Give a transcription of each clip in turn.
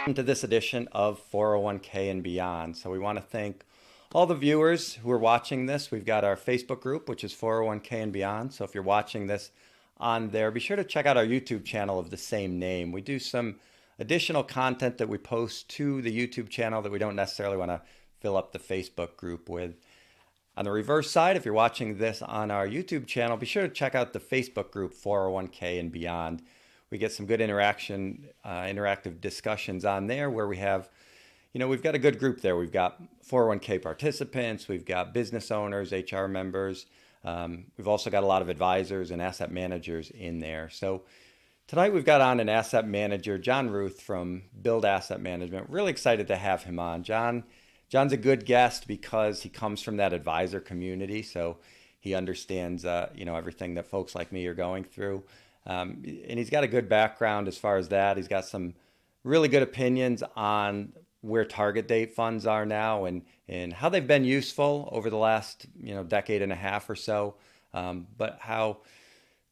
To this edition of 401k and Beyond. So we want to thank all the viewers who are watching this. We've got our Facebook group, which is 401k and Beyond. So if you're watching this on there, be sure to check out our YouTube channel of the same name. We do some additional content that we post to the YouTube channel that we don't necessarily want to fill up the Facebook group with. On the reverse side, if you're watching this on our YouTube channel, be sure to check out the Facebook group 401k and Beyond. We get some good interactive discussions on there where we have, we've got a good group there. We've got 401k participants, we've got business owners, HR members. We've also got a lot of advisors and asset managers in there. So tonight we've got on an asset manager, John Ruth from Build Asset Management. Really excited to have him on. John's a good guest because he comes from that advisor community. So he understands, everything that folks like me are going through. And he's got a good background as far as that. He's got some really good opinions on where target date funds are now and how they've been useful over the last, decade and a half or so, but how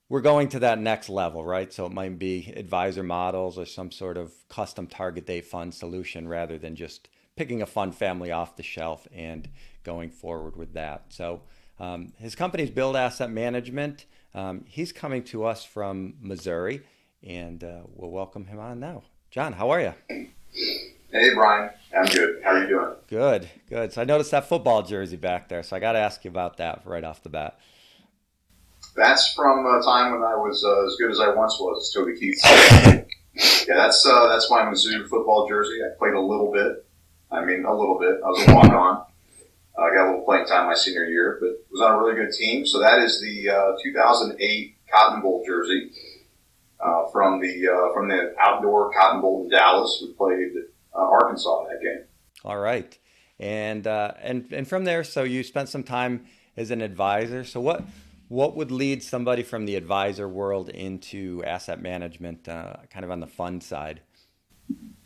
we're going to that next level, right? So it might be advisor models or some sort of custom target date fund solution rather than just picking a fund family off the shelf and going forward with that. So his company's Build Asset Management. He's coming to us from Missouri, and we'll welcome him on now. John, how are you? Hey, Brian. I'm good. How are you doing? Good. So I noticed that football jersey back there, so I got to ask you about that right off the bat. That's from a time when I was as good as I once was, as Toby Keith said. Yeah, that's my Mizzou football jersey. I played a little bit. I was a walk-on. I got a little playing time my senior year, but was on a really good team. So that is the 2008 Cotton Bowl jersey from the outdoor Cotton Bowl in Dallas. We played Arkansas in that game. All right, and from there, so you spent some time as an advisor. So what would lead somebody from the advisor world into asset management, kind of on the fund side?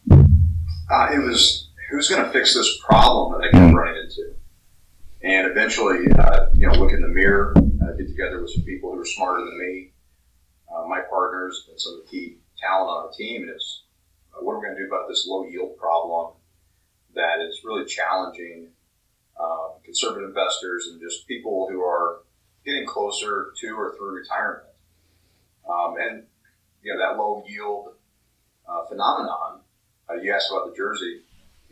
It was who's going to fix this problem that I kept running into. And eventually, look in the mirror, get together with some people who are smarter than me, my partners, and some of the key talent on our team is, what are we going to do about this low yield problem that is really challenging conservative investors and just people who are getting closer to or through retirement. That low yield phenomenon, you asked about the jersey.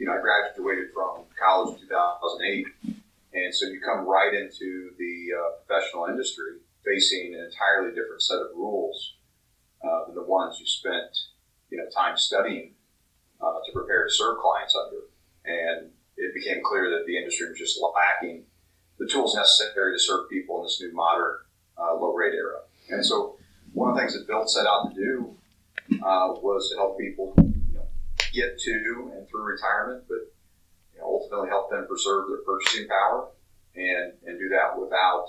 I graduated from college in 2008. And so you come right into the professional industry facing an entirely different set of rules than the ones you spent, time studying to prepare to serve clients under. And it became clear that the industry was just lacking the tools necessary to serve people in this new modern low rate era. And so one of the things that Bill set out to do was to help people get to and through retirement, but ultimately help them preserve their purchasing power and do that without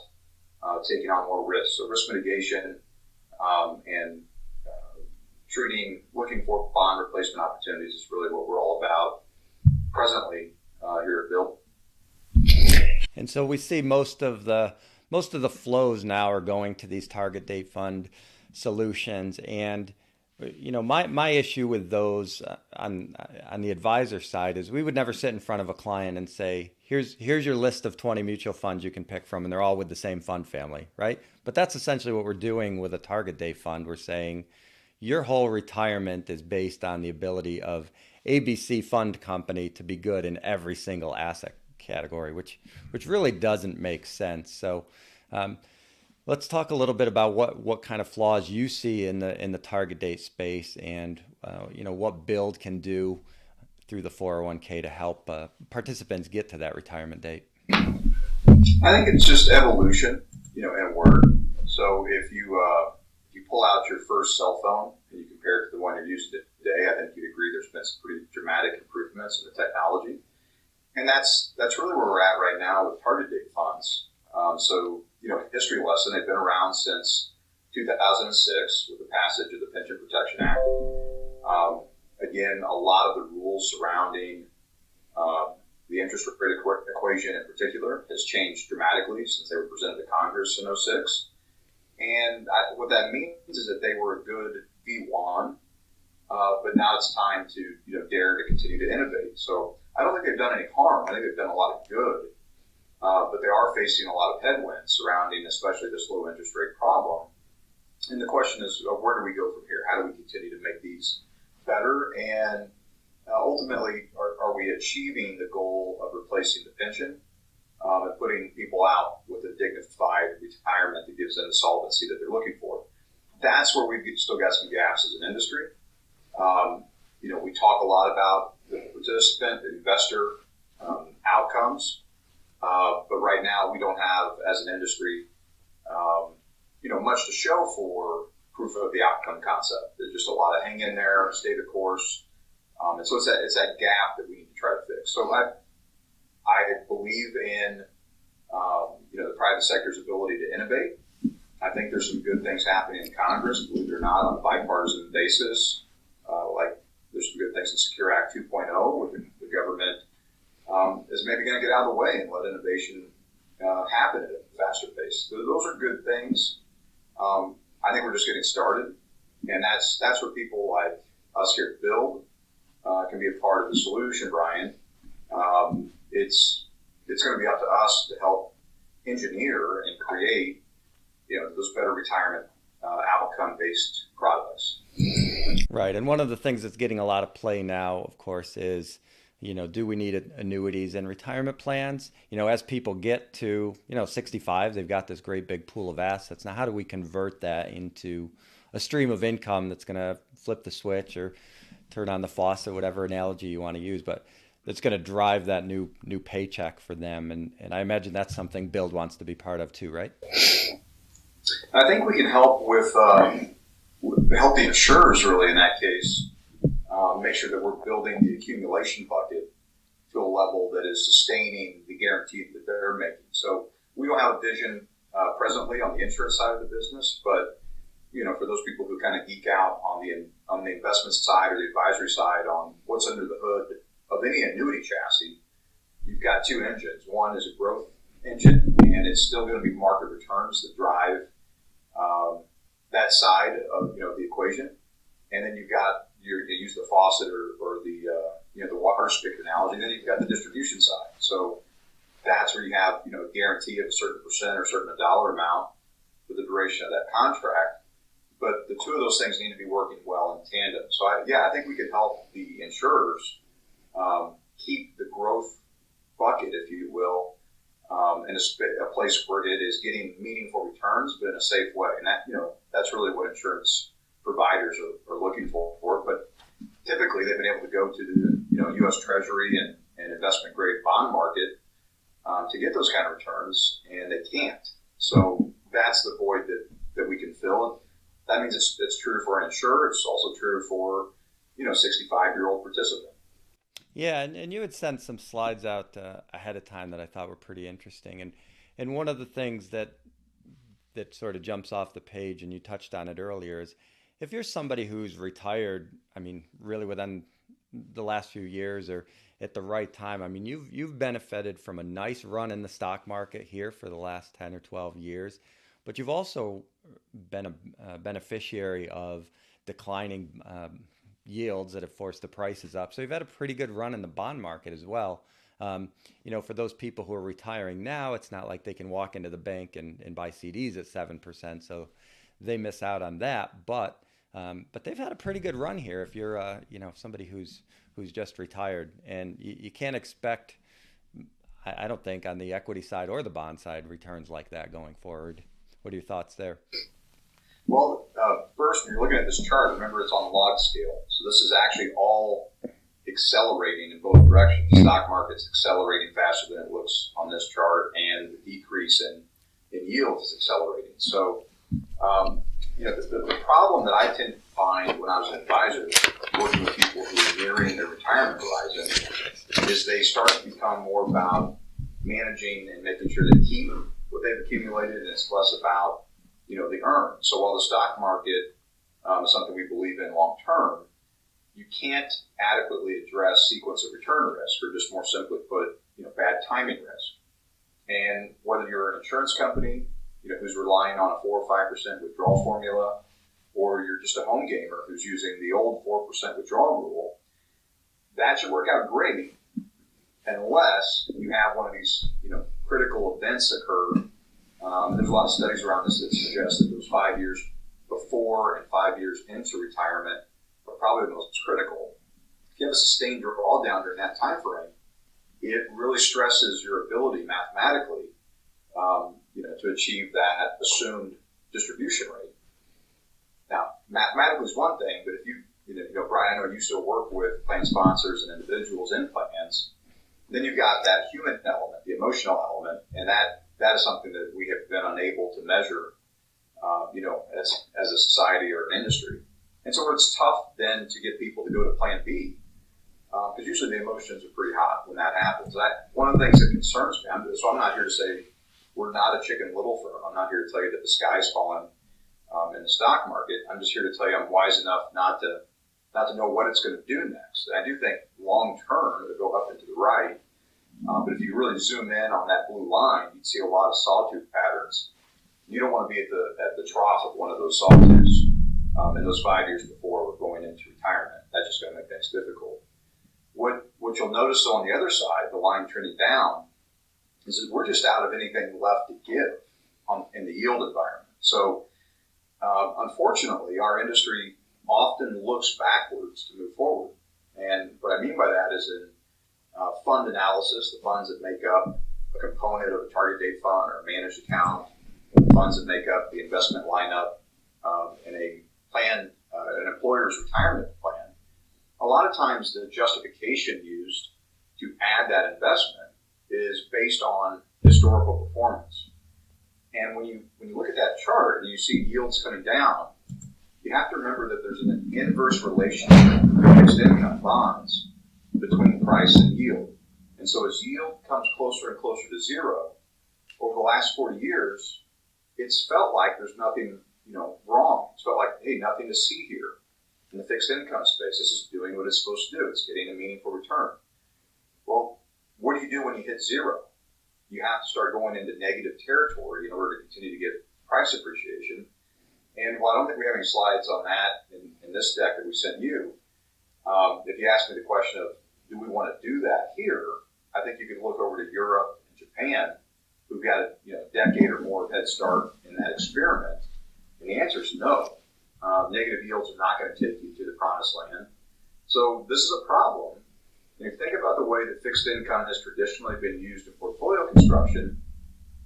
taking on more risk. So risk mitigation and looking for bond replacement opportunities is really what we're all about presently here at Build. And so we see most of the flows now are going to these target date fund solutions. And my issue with those on the advisor side is we would never sit in front of a client and say, here's your list of 20 mutual funds you can pick from, and they're all with the same fund family, right? But that's essentially what we're doing with a target date fund. We're saying your whole retirement is based on the ability of ABC fund company to be good in every single asset category, which really doesn't make sense. So let's talk a little bit about what kind of flaws you see in the target date space, and what Build can do through the 401k to help participants get to that retirement date. I think it's just evolution, in a word. So if you pull out your first cell phone and you compare it to the one you're using today, I think you'd agree there's been some pretty dramatic improvements in the technology, and that's really where we're at right now with target date funds. History lesson, they've been around since 2006 with the passage of the Pension Protection Act. Again, a lot of the rules surrounding the interest rate equation in particular has changed dramatically since they were presented to Congress in '06. And what that means is that they were a good V1 but now it's time to dare to continue to innovate. So I don't think they've done any harm. I think they've done a lot of good, but they are facing a lot of headwinds surrounding especially this low interest rate problem. And the question is, where do we go from here? How do we continue to make these better? And ultimately, are we achieving the goal of replacing the pension and putting people out with a dignified retirement that gives them the solvency that they're looking for? That's where we've still got some gaps as an industry. We talk a lot about the participant, the investor outcomes, but right now we don't have, as an industry, much to show for proof of the outcome concept. There's just a lot of hang in there, stay the course, and so it's that gap that we need to try to fix. So I believe in the private sector's ability to innovate. I think there's some good things happening in Congress, believe it or not, on a bipartisan basis. Like there's some good things in Secure Act 2.0, where the government is maybe going to get out of the way and let innovation happen at a faster pace. So those are good things. I think we're just getting started, and that's where people like us here at Build can be a part of the solution, Brian. It's going to be up to us to help engineer and create those better retirement outcome-based products. Right, and one of the things that's getting a lot of play now, of course, is do we need annuities and retirement plans? As people get to 65, they've got this great big pool of assets. Now, how do we convert that into a stream of income that's going to flip the switch or turn on the faucet, whatever analogy you want to use, but that's going to drive that new paycheck for them? And I imagine that's something Build wants to be part of too, right? I think we can help with help the insurers really in that case. Make sure that we're building the accumulation bucket to a level that is sustaining the guarantee that they're making. So we don't have a vision presently on the insurance side of the business, but for those people who kind of geek out on the investment side or the advisory side on what's under the hood of any annuity chassis, you've got two engines. One is a growth engine, and it's still going to be market returns that drive that side of the equation, and then you've got you use the faucet or the water spigot analogy. Then you've got the distribution side. So that's where you have a guarantee of a certain percent or a certain dollar amount for the duration of that contract. But the two of those things need to be working well in tandem. So I think we can help the insurers keep the growth bucket, if you will, in a place where it is getting meaningful returns, but in a safe way. And that's really what insurance providers are looking for. But typically, they've been able to go to the U.S. Treasury and investment grade bond market to get those kind of returns, and they can't. So that's the void that we can fill. That means it's true for an insurer. It's also true for 65-year-old participant. Yeah, and you had sent some slides out ahead of time that I thought were pretty interesting. And one of the things that sort of jumps off the page, and you touched on it earlier, is if you're somebody who's retired, really within the last few years or at the right time, you've benefited from a nice run in the stock market here for the last 10 or 12 years, but you've also been a beneficiary of declining yields that have forced the prices up. So you've had a pretty good run in the bond market as well. For those people who are retiring now, it's not like they can walk into the bank and buy CDs at 7%. So they miss out on that. But they've had a pretty good run here if you're somebody who's just retired. And you can't expect, I don't think, on the equity side or the bond side, returns like that going forward. What are your thoughts there? Well, first, when you're looking at this chart, remember it's on log scale. So this is actually all accelerating in both directions. The stock market's accelerating faster than it looks on this chart, and the decrease in yield is accelerating. So, the problem that I tend to find when I was an advisor working with people who are nearing their retirement horizon is they start to become more about managing and making sure they keep what they've accumulated, and it's less about the earn. So while the stock market is something we believe in long term, you can't adequately address sequence of return risk, or just more simply put, bad timing risk. And whether you're an insurance company, who's relying on a 4 or 5% withdrawal formula, or you're just a home gamer who's using the old 4% withdrawal rule, that should work out great unless you have one of these, critical events occur. There's a lot of studies around this that suggest that those 5 years before and 5 years into retirement are probably the most critical. If you have a sustained drawdown during that time frame, it really stresses your ability mathematically, to achieve that assumed distribution rate. Now, mathematically is one thing, but if Brian, I know you still work with plan sponsors and individuals in plans, then you've got that human element, the emotional element, and that is something that we have been unable to measure, as a society or an industry. And so it's tough then to get people to go to plan B, because usually the emotions are pretty hot when that happens. One of the things that concerns me, so I'm not here to say we're not a Chicken Little firm. I'm not here to tell you that the sky's falling in the stock market. I'm just here to tell you I'm wise enough not to know what it's going to do next. And I do think long term it'll go up and to the right. But if you really zoom in on that blue line, you'd see a lot of sawtooth patterns. You don't want to be at the trough of one of those sawtooths in those 5 years before we're going into retirement. That's just going to make things difficult. What you'll notice on the other side, the line trending down, is that we're just out of anything left to give in the yield environment. So unfortunately, our industry often looks backwards to move forward. And what I mean by that is in fund analysis, the funds that make up a component of a target date fund or a managed account, the funds that make up the investment lineup in a plan, an employer's retirement plan, a lot of times the justification used to add that investment is based on historical performance. And when you look at that chart and you see yields coming down, you have to remember that there's an inverse relationship with fixed income bonds between price and yield. And so as yield comes closer and closer to zero, over the last 40 years, it's felt like there's nothing, wrong. It's felt like, hey, nothing to see here in the fixed income space. This is doing what it's supposed to do. It's getting a meaningful return. Well, what do you do when you hit zero? You have to start going into negative territory in order to continue to get price appreciation. And while I don't think we have any slides on that in this deck that we sent you, if you ask me the question of, do we want to do that here? I think you could look over to Europe and Japan, who've got a decade or more head start in that experiment. And the answer is no. Negative yields are not going to take you to the promised land. So this is a problem. And if you think about the way that fixed income has traditionally been used in portfolio construction,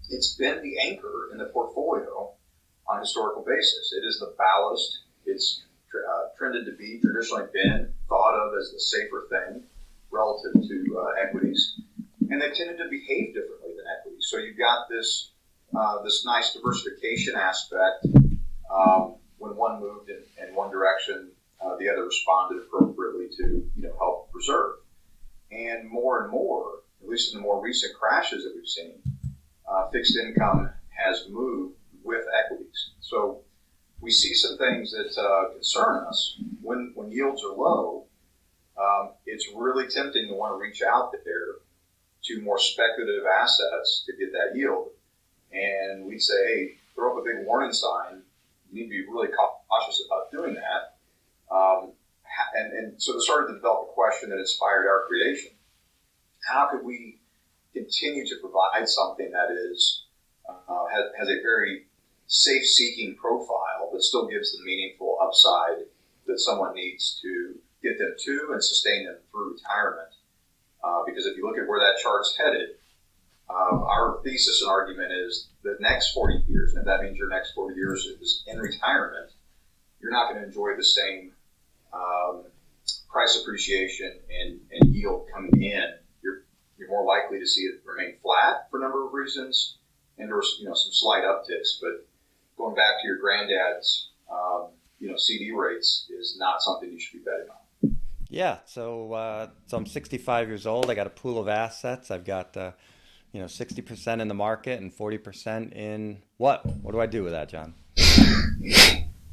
it's been the anchor in the portfolio on a historical basis. It is the ballast. It's trended to be, traditionally been thought of as the safer thing relative to equities. And they tended to behave differently than equities. So you've got this nice diversification aspect. When one moved in one direction, the other responded appropriately to help preserve. And more, at least in the more recent crashes that we've seen, fixed income has moved with equities. So we see some things that concern us. When yields are low, it's really tempting to want to reach out there to more speculative assets to get that yield. And we'd say, hey, throw up a big warning sign. You need to be really cautious about doing that. And so it started to develop a question that inspired our creation. How could we continue to provide something that is has a very safe-seeking profile, but still gives the meaningful upside that someone needs to get them to and sustain them through retirement? Because if you look at where that chart's headed, our thesis and argument is the next 40 years, and if that means your next 40 years is in retirement, you're not going to enjoy the same price appreciation and yield coming in. You're more likely to see it remain flat for a number of reasons, and or some slight upticks. But going back to your granddad's CD rates is not something you should be betting on. Yeah, so I'm 65 years old. I got a pool of assets. I've got 60% in the market and 40% in what? What do I do with that, John?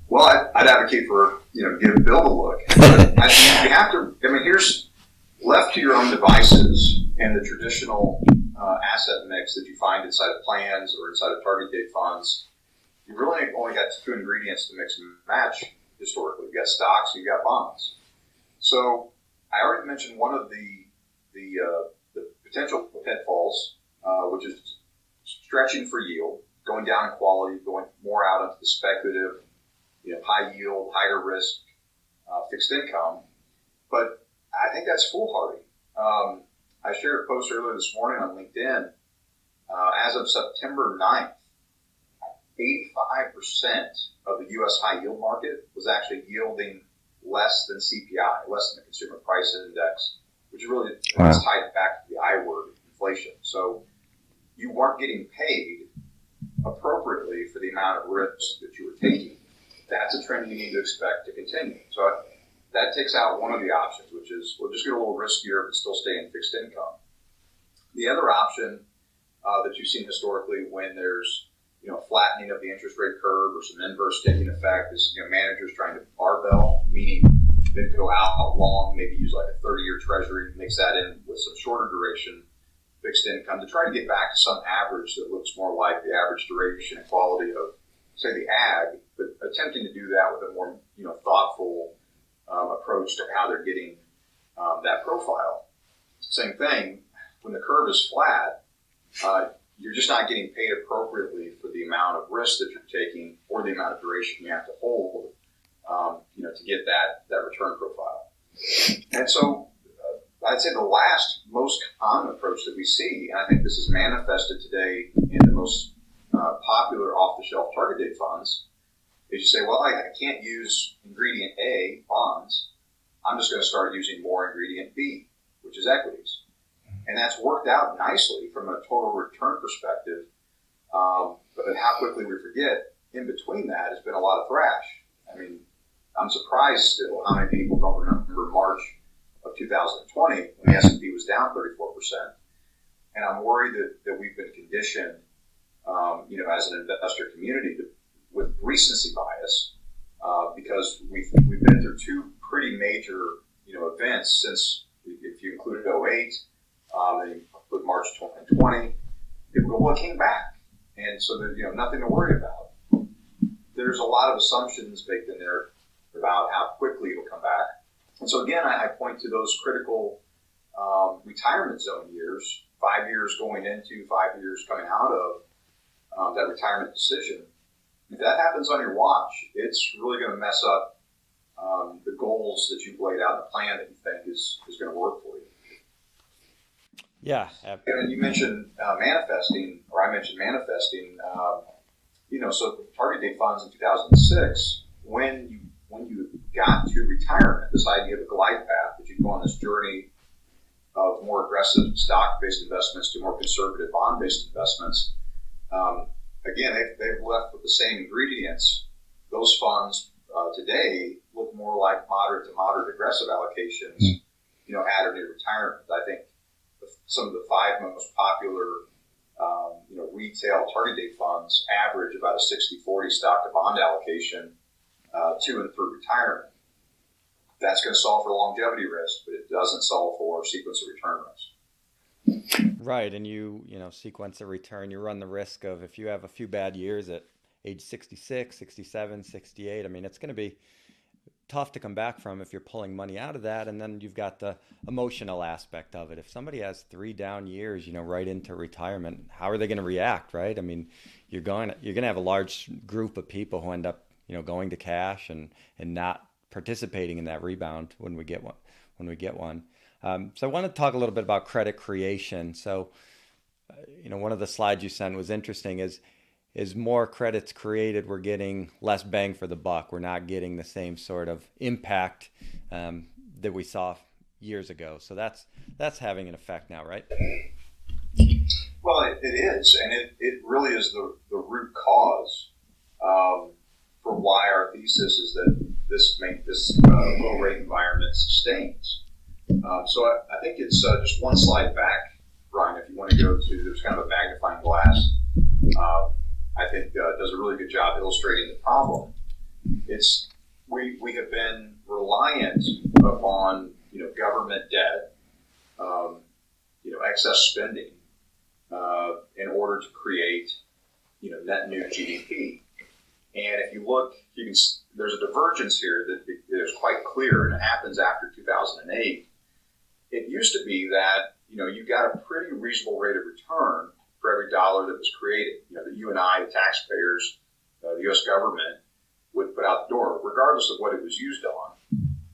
Well, I'd advocate for give Bill a look. You have to. Here's left to your own devices and the traditional asset mix that you find inside of plans or inside of target date funds. you really only got two ingredients to mix and match historically. You've got stocks, you've got bonds. So I already mentioned one of the potential pitfalls, which is stretching for yield, going down in quality, going more out into the speculative, high yield, higher risk, fixed income. But I think that's foolhardy. I shared a post earlier this morning on LinkedIn. As of September 9th, 85% of the U.S. high yield market was actually yielding less than CPI, less than the Consumer Price Index, which really is tied back to the I word, inflation. So you weren't getting paid appropriately for the amount of risk that you were taking. That's a trend you need to expect to continue. So that takes out one of the options, which is we'll just get a little riskier but still stay in fixed income. The other option that you've seen historically when there's flattening of the interest rate curve or some inverse staking effect is managers trying to barbell, meaning they go out long, maybe use like a 30-year treasury, mix that in with some shorter duration fixed income to try to get back to some average that looks more like the average duration and quality of, say, the ag, but attempting to do that with a more thoughtful approach to how they're getting that profile. Same thing, when the curve is flat, you're just not getting paid appropriately for the amount of risk that you're taking or the amount of duration you have to hold, to get that return profile. And so I'd say the last most common approach that we see, and I think this is manifested today in the most popular off-the-shelf target date funds, is you say, well, I can't use ingredient A, bonds. I'm just going to start using more ingredient B, which is equities. And that's worked out nicely from a total return perspective. But how quickly we forget, in between that has been a lot of thrash. I mean, I'm surprised still how many people don't remember March of 2020 when the S&P was down 34%. And I'm worried that we've been conditioned, as an investor community with recency bias, because we've been through two pretty major, events since, if you included 08, then you include March 2020, people go, well, it came back. And so there's, nothing to worry about. There's a lot of assumptions baked in there about how quickly it'll come back. And so again, I point to those critical retirement zone years, 5 years going into, 5 years coming out of that retirement decision. If that happens on your watch, it's really going to mess up the goals that you've laid out, the plan that you think is going to work for you. Yeah. And you mentioned manifesting, or I mentioned manifesting. So target date funds in 2006, when you got to retirement, this idea of a glide path, that you go on this journey of more aggressive stock-based investments to more conservative bond-based investments. Again, they've left with the same ingredients. Those funds today look more like moderate to moderate aggressive allocations, at or near retirement. I think some of the five most popular, retail target date funds average about a 60-40 stock to bond allocation to and through retirement. That's going to solve for longevity risk, but it doesn't solve for sequence of return risk. Right, and you sequence of return, you run the risk of, if you have a few bad years at age 66, 67, 68, I mean, it's going to be tough to come back from if you're pulling money out of that. And then you've got the emotional aspect of it. If somebody has 3 down years, right into retirement, how are they going to react, right? I mean, you're going to have a large group of people who end up, going to cash and not participating in that rebound when we get one. So I want to talk a little bit about credit creation. So, one of the slides you sent was interesting, is more credits created, we're getting less bang for the buck. We're not getting the same sort of impact that we saw years ago. So that's having an effect now, right? Well, it is, and it really is the root cause for why our thesis is that this low rate environment sustains. So I think it's just one slide back, Brian, if you want to go to, there's kind of a magnifying glass. I think does a really good job illustrating the problem. It's we have been reliant upon government debt, excess spending in order to create net new GDP. And if you look, there's a divergence here that is quite clear, and it happens after 2008. It used to be that you got a pretty reasonable rate of return for every dollar that was created. That you and I, the taxpayers, the U.S. government, would put out the door, regardless of what it was used on.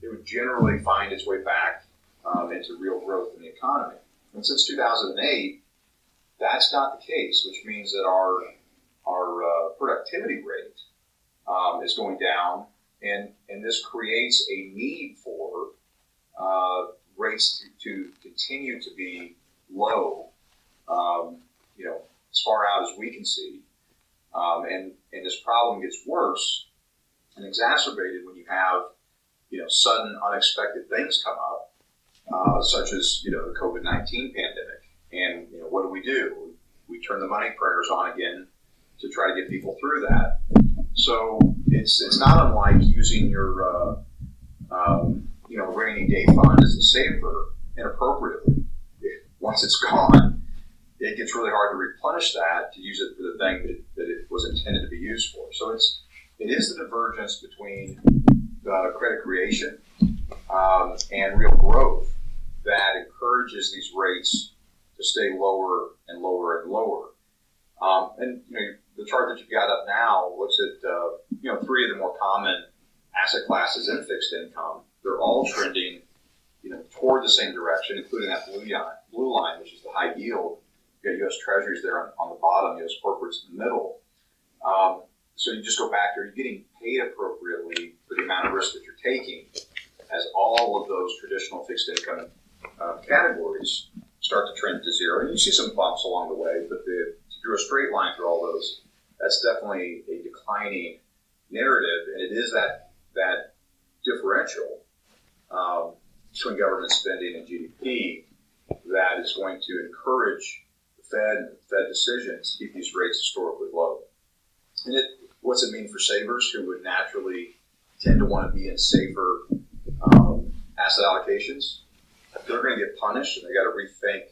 It would generally find its way back into real growth in the economy. And since 2008, that's not the case, which means that our productivity rate is going down, and this creates a need for rates to continue to be low, as far out as we can see. And this problem gets worse and exacerbated when you have, sudden unexpected things come up, such as, the COVID-19 pandemic. And, what do? We turn the money printers on again to try to get people through that. So it's not unlike using your, rainy day fund as a saver inappropriately. Once it's gone, it gets really hard to replenish that to use it for the thing that it was intended to be used for. So it is the divergence between credit creation and real growth that encourages these rates to stay lower and lower and lower. And the chart that you've got up now looks at three of the more common asset classes in fixed income. They're all trending toward the same direction, including that blue line, which is the high yield. You've got U.S. Treasuries there on the bottom, U.S. corporates in the middle. So you just go back to, are you getting paid appropriately for the amount of risk that you're taking, as all of those traditional fixed income categories start to trend to zero. And you see some bumps along the way, but if you drew a straight line through all those, that's definitely a declining narrative, and it is that differential between government spending and GDP that is going to encourage the Fed decisions to keep these rates historically low. And what's it mean for savers who would naturally tend to want to be in safer asset allocations? They're going to get punished, and they got to rethink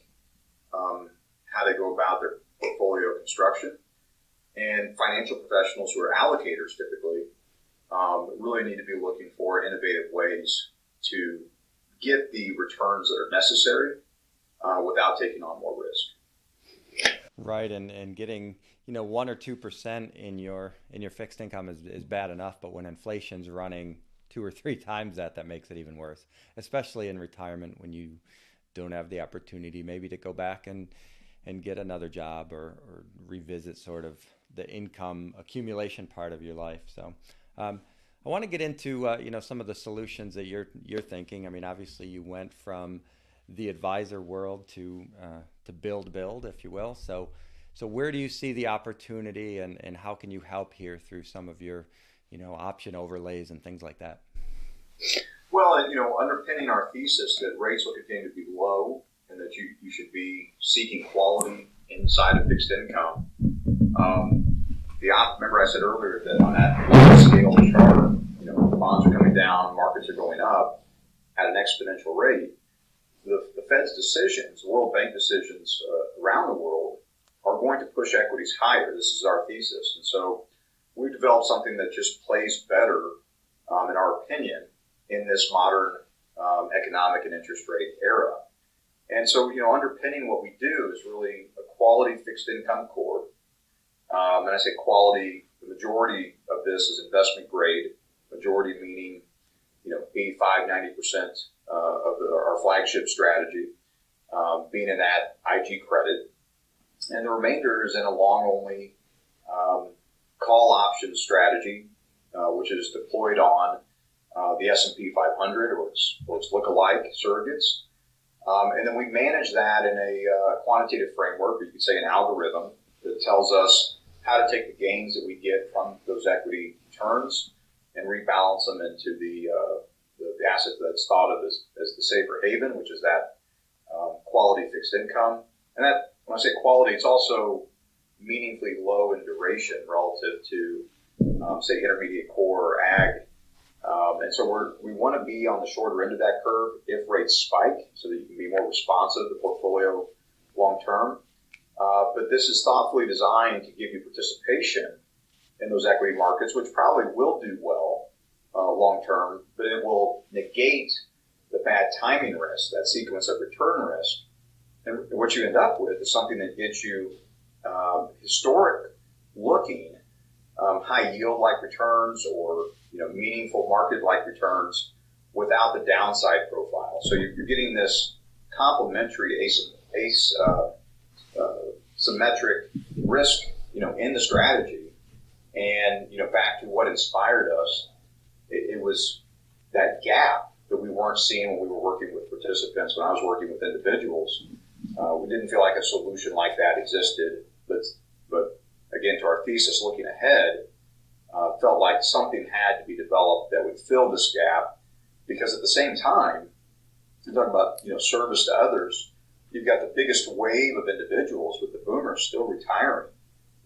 how they go about their portfolio construction. And financial professionals who are allocators typically really need to be looking for innovative ways to get the returns that are necessary without taking on more risk. Right, and getting 1 or 2% in your fixed income is bad enough, but when inflation's running 2 or 3 times that makes it even worse, especially in retirement when you don't have the opportunity maybe to go back and get another job or revisit sort of the income accumulation part of your life. So I want to get into some of the solutions that you're thinking. I mean, obviously you went from the advisor world to build, if you will. So where do you see the opportunity, and how can you help here through some of your option overlays and things like that? Well, underpinning our thesis that rates will continue to be low and that you should be seeking quality inside of fixed income. Remember I said earlier that on that scale chart, bonds are coming down, markets are going up at an exponential rate. The Fed's decisions, the World Bank decisions around the world, are going to push equities higher. This is our thesis. And so we've developed something that just plays better, in our opinion, in this modern economic and interest rate era. And so, underpinning what we do is really a quality fixed income core. And I say quality, the majority of this is investment grade, majority meaning, 85, 90% of our flagship strategy being in that IG credit. And the remainder is in a long-only call option strategy, which is deployed on the S&P 500 or its lookalike surrogates. And then we manage that in a quantitative framework, or you could say an algorithm, that tells us how to take the gains that we get from those equity returns and rebalance them into the asset that's thought of as the safer haven, which is that quality fixed income. And that, when I say quality, it's also meaningfully low in duration relative to, say, intermediate core or ag. And so we want to be on the shorter end of that curve if rates spike, so that you can be more responsive to the portfolio long term. But this is thoughtfully designed to give you participation in those equity markets, which probably will do well long term, but it will negate the bad timing risk, that sequence of return risk. And what you end up with is something that gets you historic looking high yield like returns, or meaningful market like returns without the downside profile. So you're getting this complementary symmetric risk in the strategy. And back to what inspired us, it was that gap that we weren't seeing when we were working with participants. When I was working with individuals, we didn't feel like a solution like that existed. But again, to our thesis looking ahead, felt like something had to be developed that would fill this gap, because at the same time, you're talking about service to others. You've got the biggest wave of individuals with the boomers still retiring,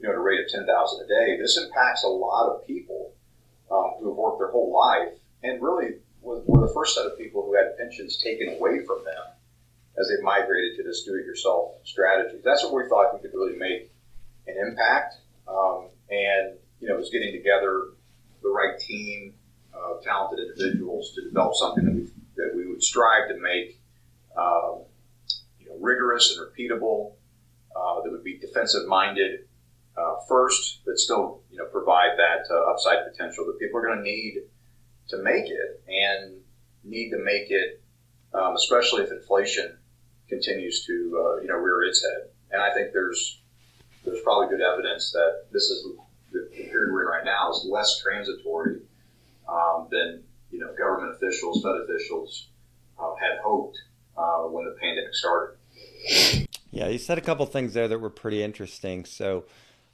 at a rate of 10,000 a day. This impacts a lot of people who have worked their whole life, and really were the first set of people who had pensions taken away from them as they migrated to this do-it-yourself strategy. That's what we thought we could really make an impact, and it was getting together the right team of talented individuals to develop something that we would strive to make rigorous and repeatable, that would be defensive-minded first, but still provide that upside potential that people are going to need to make it, and need to make it, especially if inflation continues to rear its head. And I think there's probably good evidence that this is the period we're in right now is less transitory than government officials, Fed officials had hoped when the pandemic started. Yeah, you said a couple things there that were pretty interesting. So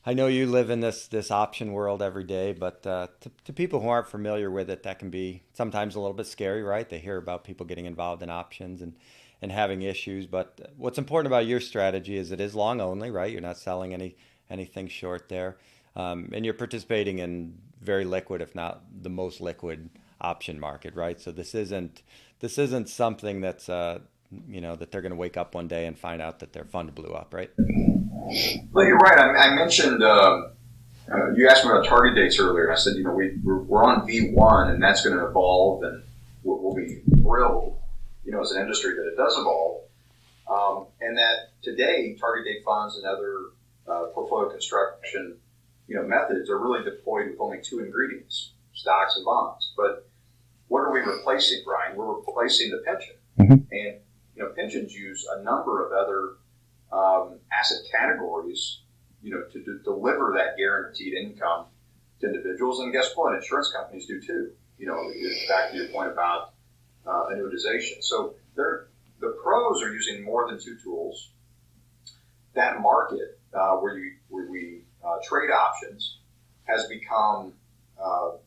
I know you live in this option world every day, but to people who aren't familiar with it, that can be sometimes a little bit scary, right? They hear about people getting involved in options and having issues. But what's important about your strategy is it is long only, right? You're not selling anything short there. And you're participating in very liquid, if not the most liquid option market, right? So this isn't something that's that they're going to wake up one day and find out that their fund blew up, right? Well, you're right. I mentioned you asked me about target dates earlier, and I said we're on V1, and that's going to evolve, and we'll be thrilled, as an industry that it does evolve, and that today target date funds and other portfolio construction methods are really deployed with only two ingredients: stocks and bonds. But what are we replacing, Brian? We're replacing the pension. Mm-hmm. And pensions use a number of other asset categories, to deliver that guaranteed income to individuals. And guess what? Insurance companies do too. Back to your point about annuitization. So the pros are using more than two tools. That market where we trade options has become a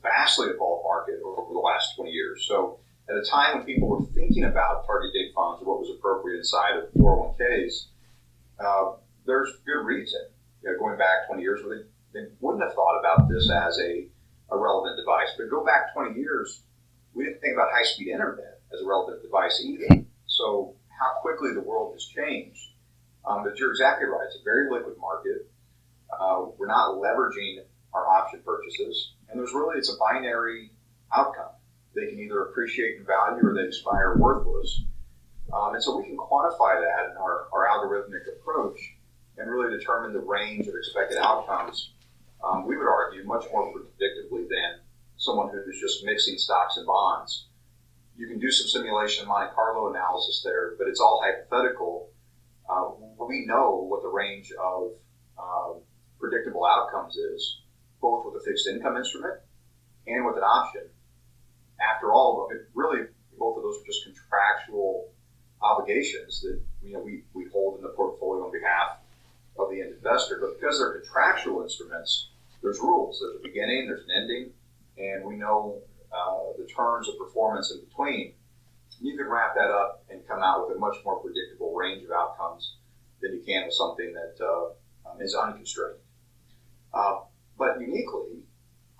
vastly evolved market over the last 20 years. So at a time when people were thinking about target date funds and what was appropriate inside of 401ks, there's good reason, going back 20 years, where they wouldn't have thought about this as a relevant device. But go back 20 years, we didn't think about high-speed internet as a relevant device either. So how quickly the world has changed. But you're exactly right. It's a very liquid market. We're not leveraging our option purchases. And it's a binary outcome. They can either appreciate in value or they expire worthless. And so we can quantify that in our algorithmic approach and really determine the range of expected outcomes, we would argue, much more predictably than someone who's just mixing stocks and bonds. You can do some simulation Monte Carlo analysis there, but it's all hypothetical. We know what the range of predictable outcomes is, both with a fixed income instrument and with an option. After all, really, both of those are just contractual obligations that we hold in the portfolio on behalf of the end investor. But because they're contractual instruments, there's rules. There's a beginning, there's an ending, and we know the terms of performance in between. You can wrap that up and come out with a much more predictable range of outcomes than you can with something that is unconstrained. But uniquely,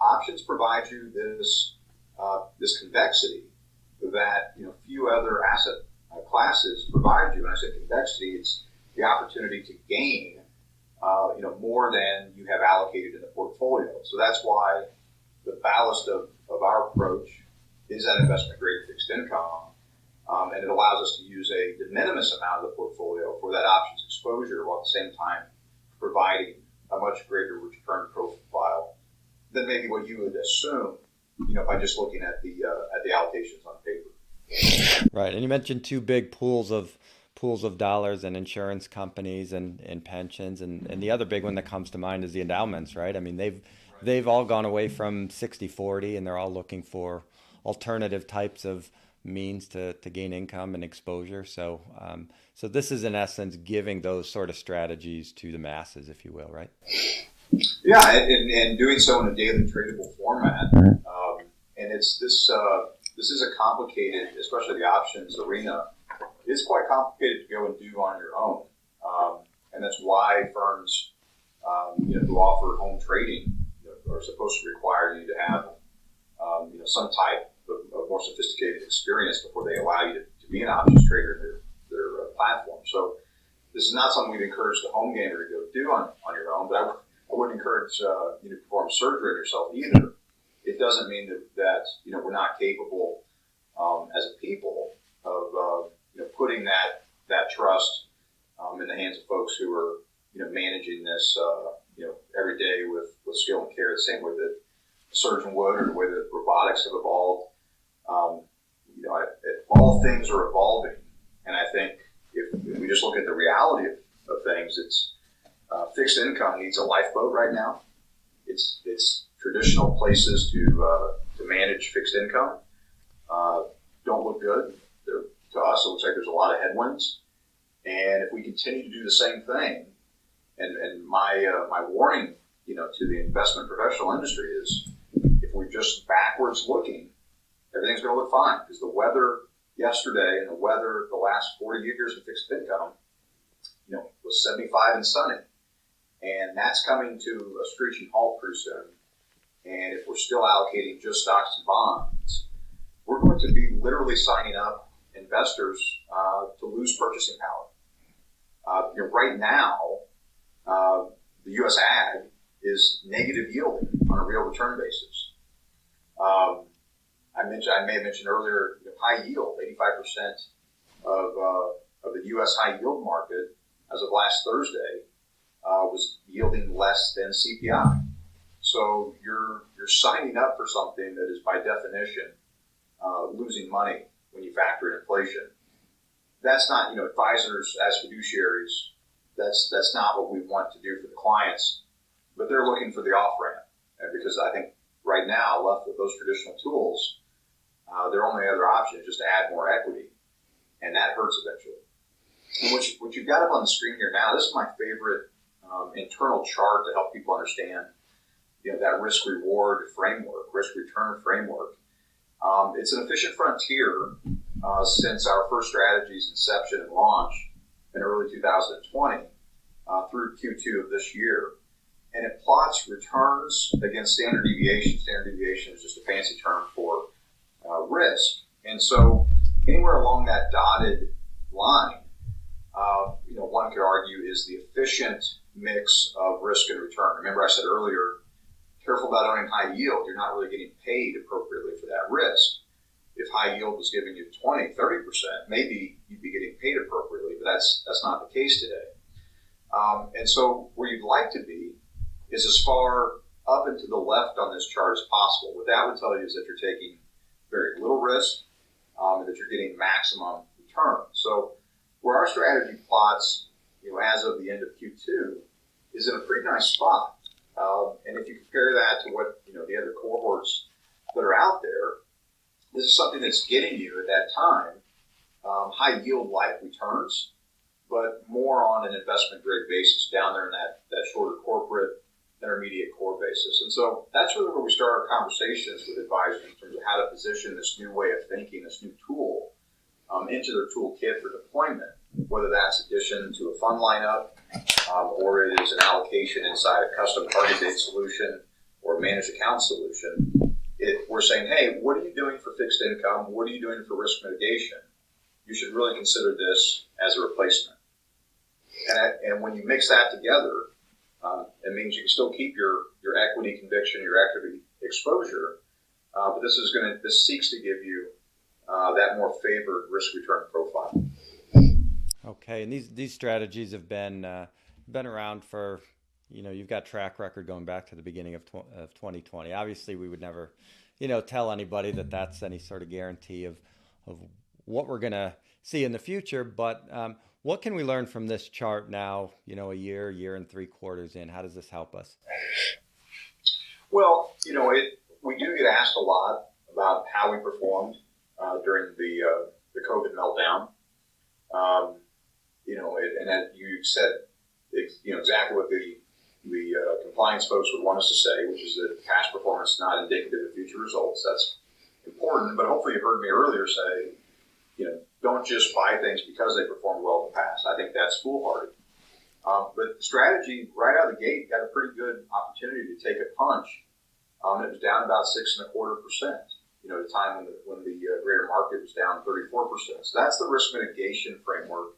options provide you this convexity that few other asset classes provide you. And I say convexity, it's the opportunity to gain more than you have allocated in the portfolio. So that's why the ballast of our approach is that investment grade fixed income. And it allows us to use a de minimis amount of the portfolio for that options exposure, while at the same time providing a much greater return profile than maybe what you would assume, by just looking at the allocations on paper. Right. And you mentioned two big pools of dollars and insurance companies and pensions, and the other big one that comes to mind is the endowments, right? I mean, they've all gone away from 60/40, and they're all looking for alternative types of means to gain income and exposure. So so this is in essence giving those sort of strategies to the masses, if you will, right? Yeah, and doing so in a daily tradable format. And it's this is a complicated, especially the options arena, it's quite complicated to go and do on your own. And that's why firms who offer home trading are supposed to require you to have some type of more sophisticated experience before they allow you to be an options trader in their platform. So this is not something we'd encourage the home gamer to go do on your own, but I wouldn't encourage you to perform surgery on yourself either. It doesn't mean that we're not capable as a people of putting that trust in the hands of folks who are managing this every day with skill and care, the same way that a surgeon would, or the way that robotics have evolved. All things are evolving, and I think if we just look at the reality of things, it's fixed income needs a lifeboat right now. It's traditional places to manage fixed income don't look good. To us, it looks like there's a lot of headwinds, and if we continue to do the same thing, and my warning to the investment professional industry is, if we're just backwards looking, everything's going to look fine, because the weather yesterday and the weather the last 40 years of fixed income, was 75 and sunny. And that's coming to a screeching halt pretty soon. And if we're still allocating just stocks and bonds, we're going to be literally signing up investors to lose purchasing power. Right now, the U.S. Ag is negative yielding on a real return basis. I may have mentioned earlier, high yield, 85% of the U.S. high yield market as of last Thursday was yielding less than CPI. So you're signing up for something that is by definition losing money when you factor in inflation. That's not, advisors as fiduciaries, that's not what we want to do for the clients, but they're looking for the off-ramp. And because I think right now, left with those traditional tools, their only other option is just to add more equity, and that hurts eventually. And what you've got up on the screen here now, this is my favorite internal chart to help people understand, that risk-reward framework, risk-return framework. It's an efficient frontier since our first strategy's inception and launch in early 2020 through Q2 of this year. And it plots returns against standard deviation. Standard deviation is just a fancy term for risk. And so anywhere along that dotted line, one could argue is the efficient mix of risk and return. Remember I said earlier, careful about owning high yield. You're not really getting paid appropriately for that risk. If high yield was giving you 20, 30%, maybe you'd be getting paid appropriately, but that's not the case today. And so where you'd like to be is as far up and to the left on this chart as possible. What that would tell you is that you're taking very little risk and that you're getting maximum return. So where our strategy plots, as of the end of Q2, is in a pretty nice spot. And if you compare that to what the other cohorts that are out there, this is something that's getting you at that time high yield like returns, but more on an investment grade basis down there in that shorter corporate intermediate core basis. And so that's really where we start our conversations with advisors in terms of how to position this new way of thinking, this new tool into their toolkit for deployment, whether that's addition to a fund lineup or it is an allocation inside a custom target date solution or a managed account solution. We're saying, hey, what are you doing for fixed income? What are you doing for risk mitigation? You should really consider this as a replacement. And when you mix that together, It means you can still keep your equity conviction, your equity exposure, but this seeks to give you that more favored risk return profile. Okay, and these strategies have been around for, you've got track record going back to the beginning of 2020. Obviously, we would never, tell anybody that that's any sort of guarantee of what we're gonna see in the future. But what can we learn from this chart now? A year and 3/4 in. How does this help us? Well, we do get asked a lot about how we performed during the COVID meltdown. And as you said, exactly what the compliance folks would want us to say, which is that past performance is not indicative of future results. That's important, but hopefully you heard me earlier say, don't just buy things because they performed well in the past. I think that's foolhardy. But the strategy right out of the gate got a pretty good opportunity to take a punch. It was down about 6.25%. At a time when the greater market was down 34%. So that's the risk mitigation framework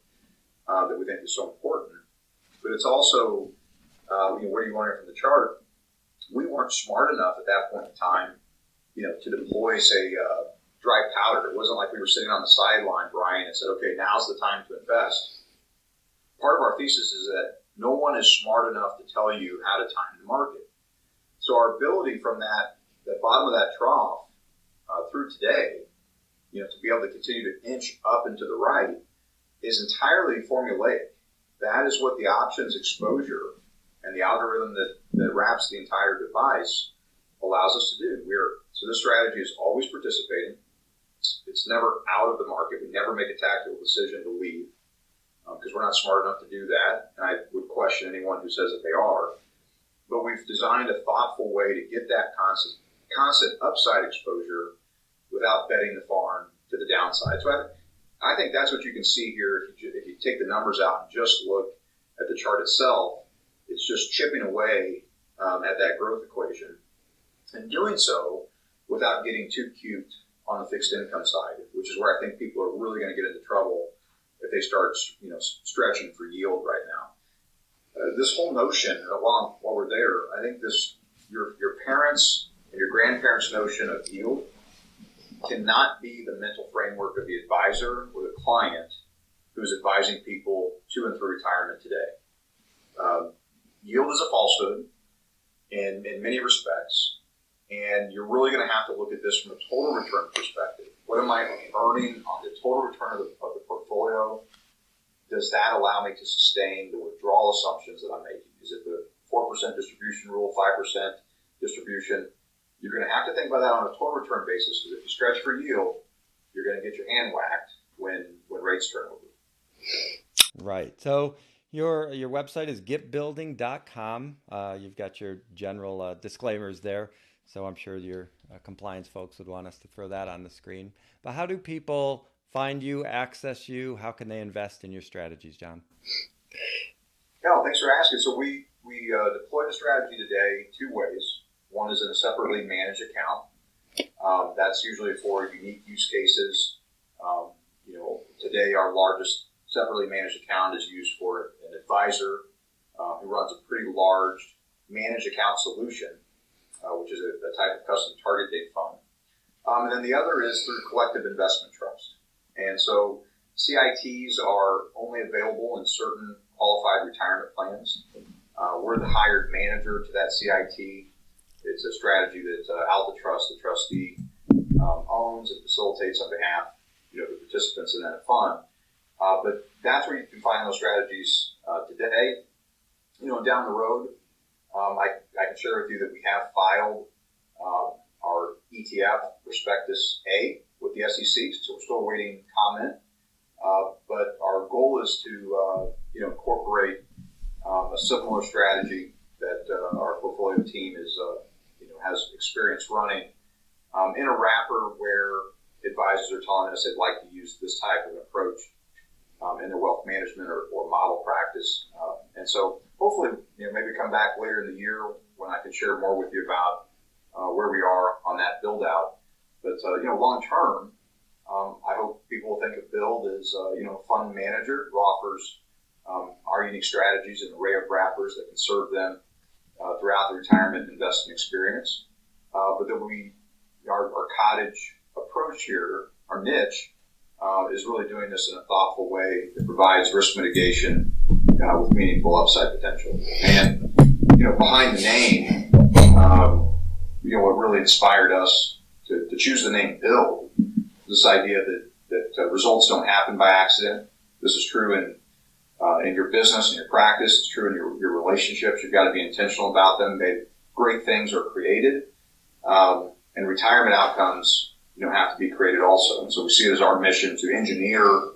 that we think is so important. But it's also, what are you learning from the chart? We weren't smart enough at that point in time, to deploy, say, dry powder. It wasn't like we were sitting on the sideline, Brian, and said, okay, now's the time to invest. Part of our thesis is that no one is smart enough to tell you how to time the market. So our ability from that bottom of that trough through today, to be able to continue to inch up and to the right is entirely formulaic. That is what the options exposure and the algorithm that wraps the entire device allows us to do. So this strategy is always participating. It's never out of the market. We never make a tactical decision to leave because we're not smart enough to do that. And I would question anyone who says that they are. But we've designed a thoughtful way to get that constant upside exposure without betting the farm to the downside. So I think that's what you can see here. If you take the numbers out and just look at the chart itself, it's just chipping away at that growth equation. And doing so without getting too cute on the fixed income side, which is where I think people are really going to get into trouble if they start stretching for yield right now. This whole notion, while we're there, I think your parents' and your grandparents' notion of yield cannot be the mental framework of the advisor or the client who's advising people to and through retirement today. Yield is a falsehood in many respects, and you're really going to have to look at this from a total return perspective. What am I earning on the total return of the portfolio? Does that allow me to sustain the withdrawal assumptions that I'm making? Is it the 4% distribution rule, 5% distribution? You're going to have to think about that on a total return basis, because if you stretch for yield, you're going to get your hand whacked when rates turn over. Right. So your website is gitbuilding.com. You've got your general disclaimers there. So I'm sure your compliance folks would want us to throw that on the screen. But how do people find you, access you? How can they invest in your strategies, John? Yeah, thanks for asking. So we deploy the strategy today two ways. One is in a separately managed account. That's usually for unique use cases. Today our largest separately managed account is used for an advisor who runs a pretty large managed account solution, which is a type of custom target date fund. And then the other is through collective investment trust. And so CITs are only available in certain qualified retirement plans. We're the hired manager to that CIT. It's a strategy that Alta Trust, the trustee, owns and facilitates on behalf of the participants in that fund. But that's where you can find those strategies today. Down the road, I can share with you that we have filed our ETF Prospectus A with the SEC, so we're still awaiting comment. But our goal is to incorporate a similar strategy that our portfolio team has experience running in a wrapper where advisors are telling us they'd like to use this type of approach in their wealth management or model practice. And so hopefully, maybe come back later in the year when I can share more with you about where we are on that build out. But long term, I hope people will think of Build as a fund manager who offers our unique strategies, an array of wrappers that can serve them throughout the retirement investing experience. But then our cottage approach here, our niche, is really doing this in a thoughtful way that provides risk mitigation with meaningful upside potential. And behind the name, what really inspired us to choose the name Build, this idea that results don't happen by accident. This is true in your business, in your practice. It's true in your relationships. You've got to be intentional about them. Great things are created, and retirement outcomes have to be created also. And so we see it as our mission to engineer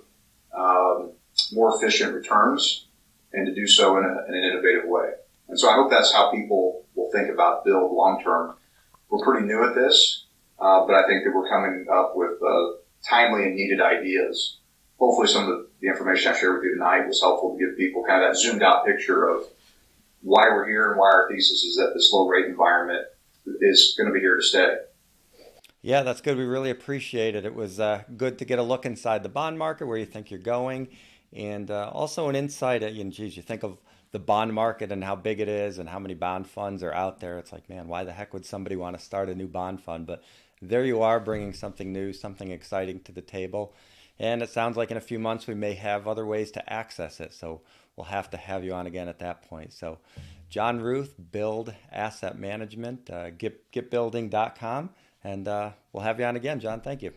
more efficient returns and to do so in an innovative way. And so I hope that's how people will think about Build long term. We're pretty new at this, but I think that we're coming up with timely and needed ideas. Hopefully some of the information I shared with you tonight was helpful to give people kind of that zoomed out picture of why we're here and why our thesis is that this low rate environment is going to be here to stay. Yeah, that's good. We really appreciate it. It was good to get a look inside the bond market, where you think you're going, and also an insight at, geez, you think of the bond market and how big it is and how many bond funds are out there. It's like, man, why the heck would somebody want to start a new bond fund? But there you are, bringing something new, something exciting to the table. And it sounds like in a few months we may have other ways to access it. So we'll have to have you on again at that point. So John Ruth, Build Asset Management, getbuilding.com. And we'll have you on again, John. Thank you.